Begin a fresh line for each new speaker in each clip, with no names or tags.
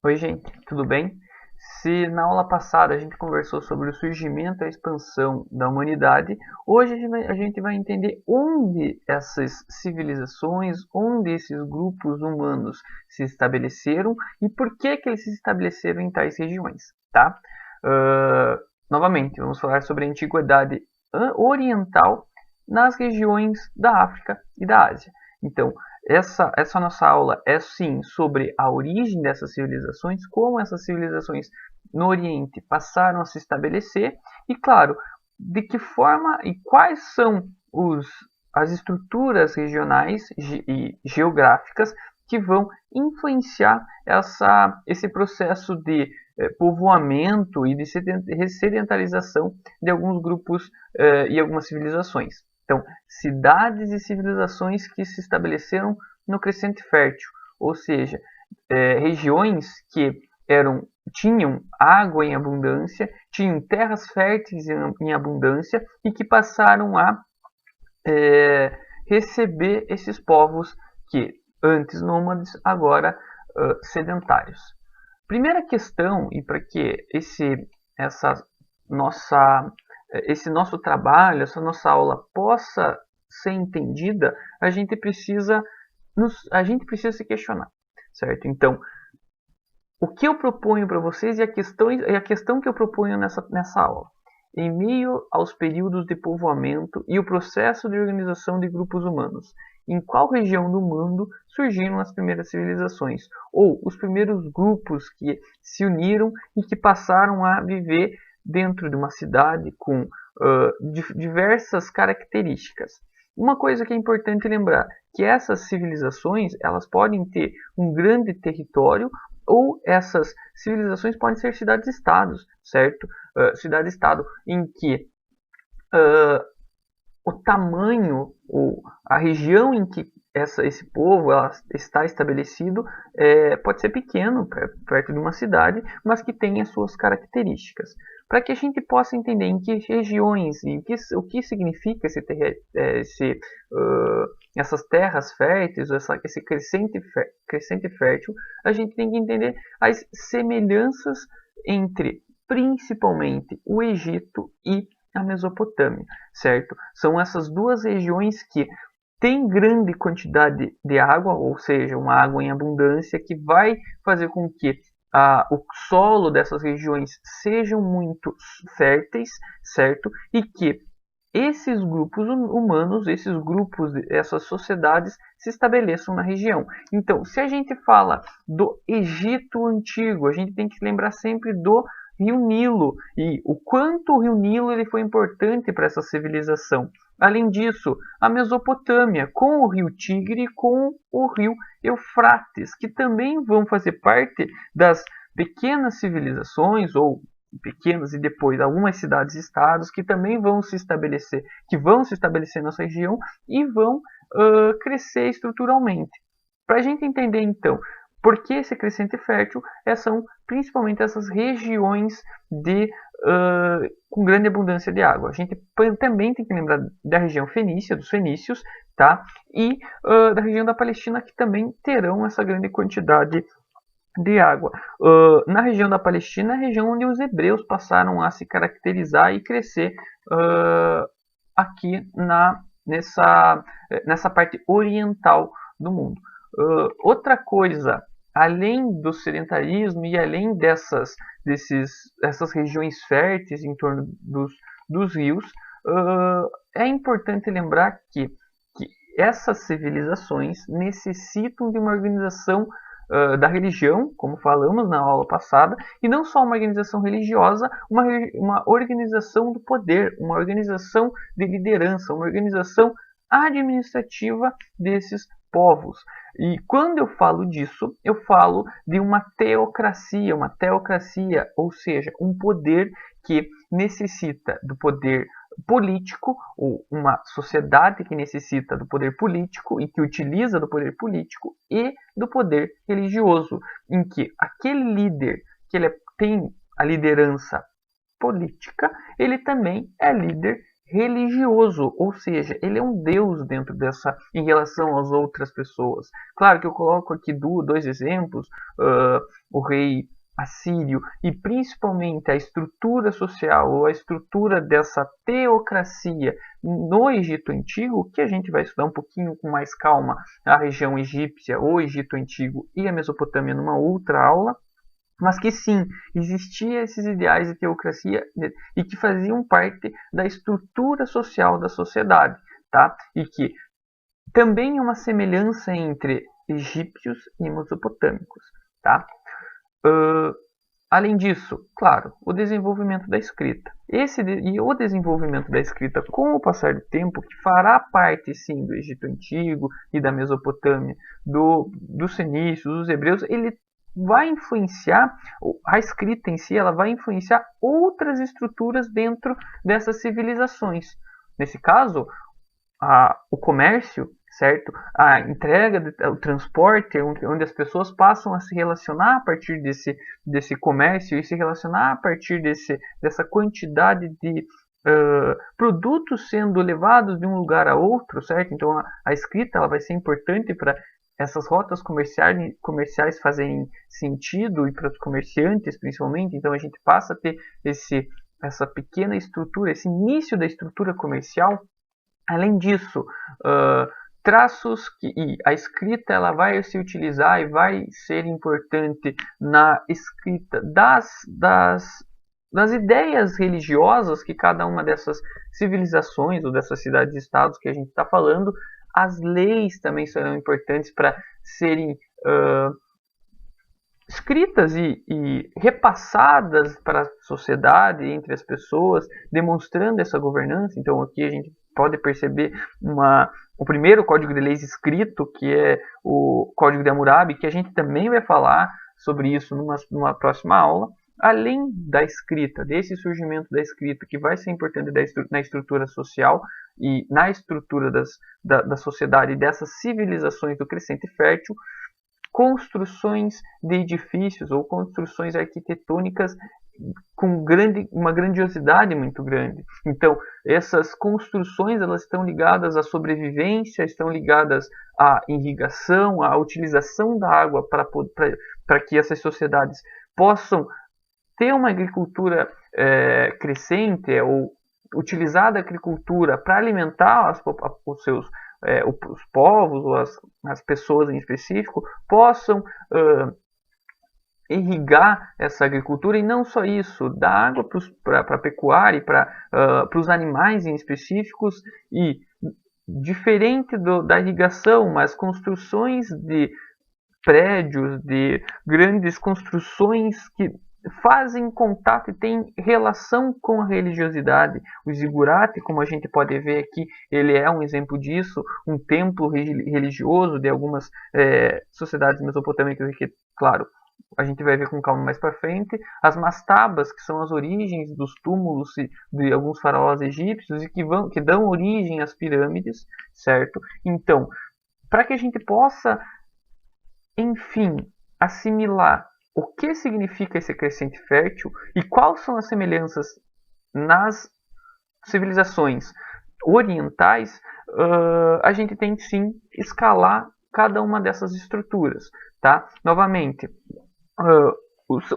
Oi, gente, tudo bem? Se na aula passada a gente conversou sobre o surgimento e a expansão da humanidade, hoje a gente vai entender onde essas civilizações, onde esses grupos humanos se estabeleceram e por que eles se estabeleceram em tais regiões, tá? Uh, Novamente, vamos falar sobre a antiguidade oriental nas regiões da África e da Ásia. Então, essa nossa aula é sim sobre a origem dessas civilizações, como essas civilizações no Oriente passaram a se estabelecer e, claro, de que forma e quais são as estruturas regionais e geográficas que vão influenciar esse processo de povoamento e de sedentarização de alguns grupos e algumas civilizações. Então, cidades e civilizações que se estabeleceram no Crescente Fértil, ou seja, regiões que tinham água em abundância, tinham terras férteis em abundância e que passaram a receber esses povos que antes nômades, agora sedentários. Primeira questão, e para que essa nossa, esse nosso trabalho, essa nossa aula possa ser entendida, a gente precisa se questionar, certo? Então, o que eu proponho para vocês e a questão que eu proponho nessa aula. Em meio aos períodos de povoamento e o processo de organização de grupos humanos, em qual região do mundo surgiram as primeiras civilizações, ou os primeiros grupos que se uniram e que passaram a viver dentro de uma cidade com diversas características. Uma coisa que é importante lembrar, que essas civilizações elas podem ter um grande território ou essas civilizações podem ser cidades-estados, certo? Cidade-estado em que o tamanho ou a região em que esse povo está estabelecido pode ser pequeno, perto de uma cidade, mas que tem as suas características. Para que a gente possa entender em que regiões e o que significa essas terras férteis, esse crescente fértil, a gente tem que entender as semelhanças entre principalmente o Egito e a Mesopotâmia, certo? São essas duas regiões que têm grande quantidade de água, ou seja, uma água em abundância, que vai fazer com que o solo dessas regiões sejam muito férteis, certo? E que esses grupos humanos, essas sociedades se estabeleçam na região. Então, se a gente fala do Egito Antigo, a gente tem que lembrar sempre do Rio Nilo e o quanto o Rio Nilo ele foi importante para essa civilização. Além disso, a Mesopotâmia, com o Rio Tigre e com o Rio Eufrates, que também vão fazer parte das pequenas civilizações ou pequenas e depois algumas cidades-estados que também vão se estabelecer, nessa região e vão crescer estruturalmente. Para a gente entender então por que esse crescente fértil são principalmente essas regiões com grande abundância de água. A gente também tem que lembrar da região fenícia, dos fenícios, tá? E da região da Palestina, que também terão essa grande quantidade de água. Na região da Palestina, é a região onde os hebreus passaram a se caracterizar e crescer aqui nessa parte oriental do mundo. Outra coisa, além do sedentarismo e além dessas regiões férteis em torno dos rios, é importante lembrar que essas civilizações necessitam de uma organização da religião, como falamos na aula passada, e não só uma organização religiosa, uma organização do poder, uma organização de liderança, uma organização administrativa desses povos. E quando eu falo disso, eu falo de uma teocracia, ou seja, um poder que necessita do poder político, ou uma sociedade que necessita do poder político e que utiliza do poder político e do poder religioso, em que aquele líder que tem a liderança política, ele também é líder religioso, ou seja, ele é um deus dentro dessa, em relação às outras pessoas. Claro que eu coloco aqui dois exemplos, o rei assírio e principalmente a estrutura social ou a estrutura dessa teocracia no Egito Antigo, que a gente vai estudar um pouquinho com mais calma a região egípcia, o Egito Antigo e a Mesopotâmia numa outra aula, mas que sim, existiam esses ideais de teocracia e que faziam parte da estrutura social da sociedade, tá? E que também é uma semelhança entre egípcios e mesopotâmicos, tá? Além disso, claro, o desenvolvimento da escrita. O desenvolvimento da escrita com o passar do tempo, que fará parte sim do Egito Antigo e da Mesopotâmia, dos fenícios, dos hebreus, ele vai influenciar, a escrita em si, ela vai influenciar outras estruturas dentro dessas civilizações. Nesse caso, o comércio, certo? A entrega, o transporte, onde as pessoas passam a se relacionar a partir desse comércio e se relacionar a partir dessa quantidade de produtos sendo levados de um lugar a outro, certo? Então a escrita ela vai ser importante para essas rotas comerciais fazerem sentido e para os comerciantes principalmente. Então a gente passa a ter essa pequena estrutura, esse início da estrutura comercial. Além disso, traços e a escrita ela vai se utilizar e vai ser importante na escrita das ideias religiosas que cada uma dessas civilizações ou dessas cidades-estados que a gente está falando. As leis também serão importantes para serem escritas e repassadas para a sociedade, entre as pessoas, demonstrando essa governança. Então aqui a gente pode perceber o primeiro código de leis escrito, que é o Código de Hammurabi, que a gente também vai falar sobre isso numa próxima aula. Além da escrita, desse surgimento da escrita, que vai ser importante na estrutura social e na estrutura da sociedade e dessas civilizações do Crescente Fértil, construções de edifícios ou construções arquitetônicas com uma grandiosidade muito grande. Então, essas construções elas estão ligadas à sobrevivência, estão ligadas à irrigação, à utilização da água para que essas sociedades possam ter uma agricultura crescente ou utilizar a agricultura para alimentar os povos ou as pessoas em específico, possam irrigar essa agricultura. E não só isso, dar água para a pecuária e para os animais em específicos. E diferente da irrigação, mas construções de prédios, de grandes construções que fazem contato e têm relação com a religiosidade. O zigurate, como a gente pode ver aqui, ele é um exemplo disso, um templo religioso de algumas sociedades mesopotâmicas que, claro, a gente vai ver com calma mais para frente. As mastabas, que são as origens dos túmulos de alguns faraós egípcios e que dão origem às pirâmides, certo? Então, para que a gente possa, enfim, assimilar o que significa esse crescente fértil e quais são as semelhanças nas civilizações orientais, a gente tem que sim escalar cada uma dessas estruturas, tá? Novamente,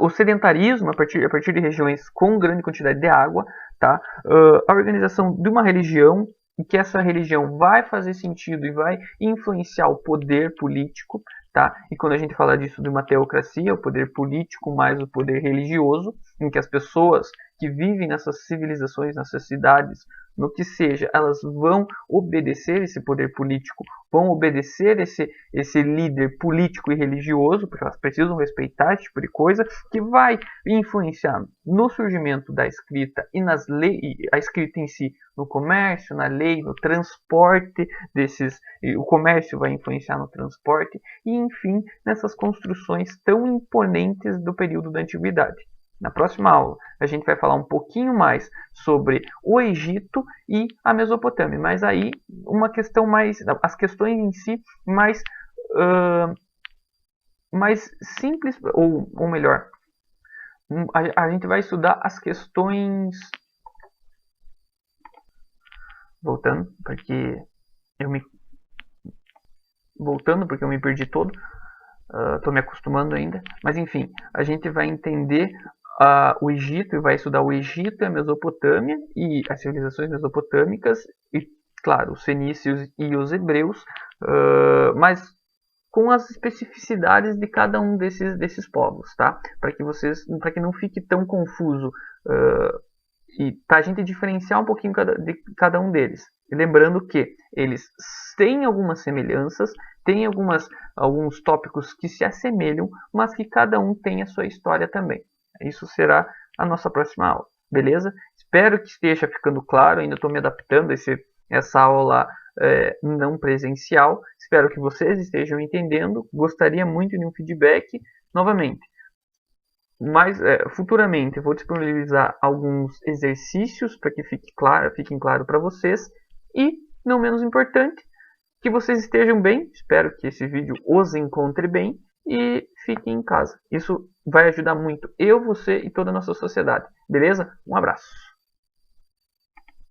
o sedentarismo a partir de regiões com grande quantidade de água, tá? A organização de uma religião e que essa religião vai fazer sentido e vai influenciar o poder político, tá? E quando a gente fala disso de uma teocracia, o poder político mais o poder religioso, em que as pessoas que vivem nessas civilizações, nessas cidades, no que seja, elas vão obedecer esse poder político, vão obedecer esse líder político e religioso, porque elas precisam respeitar esse tipo de coisa, que vai influenciar no surgimento da escrita e nas leis, a escrita em si, no comércio, na lei, no transporte o comércio vai influenciar no transporte e, enfim, nessas construções tão imponentes do período da antiguidade. Na próxima aula, a gente vai falar um pouquinho mais sobre o Egito e a Mesopotâmia, mas aí uma questão as questões em si mais simples, ou melhor, a gente vai estudar as questões voltando, porque eu me perdi todo. Estou me acostumando ainda. Mas enfim, a gente vai entender o Egito e vai estudar o Egito e a Mesopotâmia e as civilizações mesopotâmicas e, claro, os fenícios e os hebreus, mas com as especificidades de cada um desses povos, tá? Para que não fique tão confuso e para a gente diferenciar um pouquinho de cada um deles. E lembrando que eles têm algumas semelhanças, têm alguns tópicos que se assemelham, mas que cada um tem a sua história também. Isso será a nossa próxima aula, beleza? Espero que esteja ficando claro, ainda estou me adaptando a essa aula não presencial. Espero que vocês estejam entendendo. Gostaria muito de um feedback. Novamente, futuramente eu vou disponibilizar alguns exercícios para que fiquem claro para vocês. E, não menos importante, que vocês estejam bem. Espero que esse vídeo os encontre bem e fiquem em casa. Isso vai ajudar muito eu, você e toda a nossa sociedade. Beleza? Um abraço.